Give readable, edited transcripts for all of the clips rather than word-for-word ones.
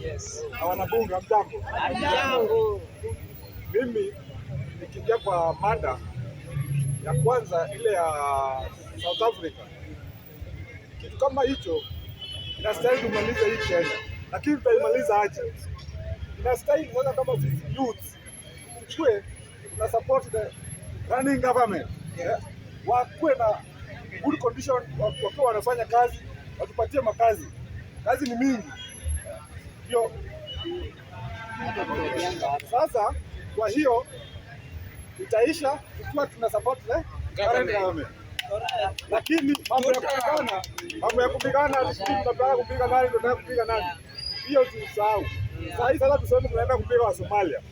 Yes. Na wanabunge mjambo. Mimi nikiingia kwa mada ya kwanza ile ya South Africa, kitu kama hicho inastahili kumaliza hii Kenya, lakini tutaimaliza aje? Inastahili sasa kama sisi youth tuchukue na support the running government, wakuwe na good condition, wakiwa wanafanya kazi, watupatie makazi. Kazi ni mingi hiyo. Sasa kwa hiyo itaisha tukiwa tuna support the current government, lakini mambo ya kupigana tunataka kupiga nani, tunataka kupiga nani, hiyo tusahau. Sasa tuseme tunaenda kupiga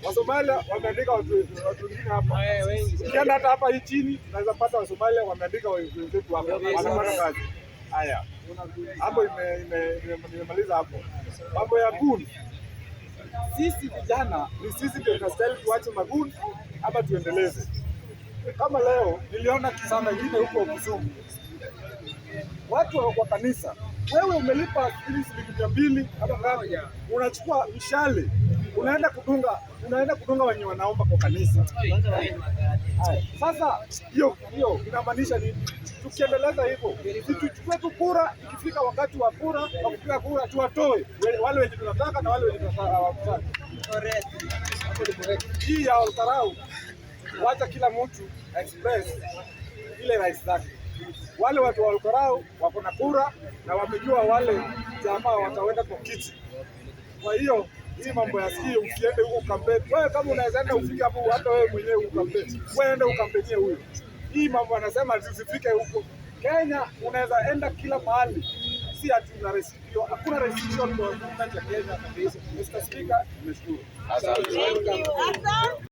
Wasomalia wameandika watu wengine hapa. Ukienda hata hapa hii chini tunaweza pata Wasomalia wameandika wenzetu hapa wanafanya kazi. Haya, hapo nimemaliza hapo. Mambo ya gun, sisi vijana ni sisi ndio tunastahili tuache magun ama tuendeleze. Kama leo niliona kisama ingine huko Kisumu, watu wa kanisa, wewe umelipa shilingi 200 ama ngapi, unachukua mshale unaenda kudunga wenye wanaomba kwa kanisa. Sasa hiyo inamaanisha nini? Tukiendeleza hivyo, tuchukue tu kura, ikifika wakati wa kura wa kupiga kura tuwatoe wale wenye tunataka na wale wenye hawataka. Hii ya Olkarau, wacha kila mtu express ile rais zake. Wale watu wa Olkarau wako na kura na wamejua wale jamaa watawenda kwa kiti. Kwa hiyo hii mambo ya sikio, usiende huko kampeni. Wewe kama unaweza enda ufike hapo, hata wewe mwenyewe huko kampeni, wewe enda ukampenie huyo. Hii mambo anasema zisifike huko. Kenya unaweza enda kila mahali, si ati una restriction. Hakuna restriction kwa government ya Kenya. Mr. Speaker, nimeshukuru. Asante.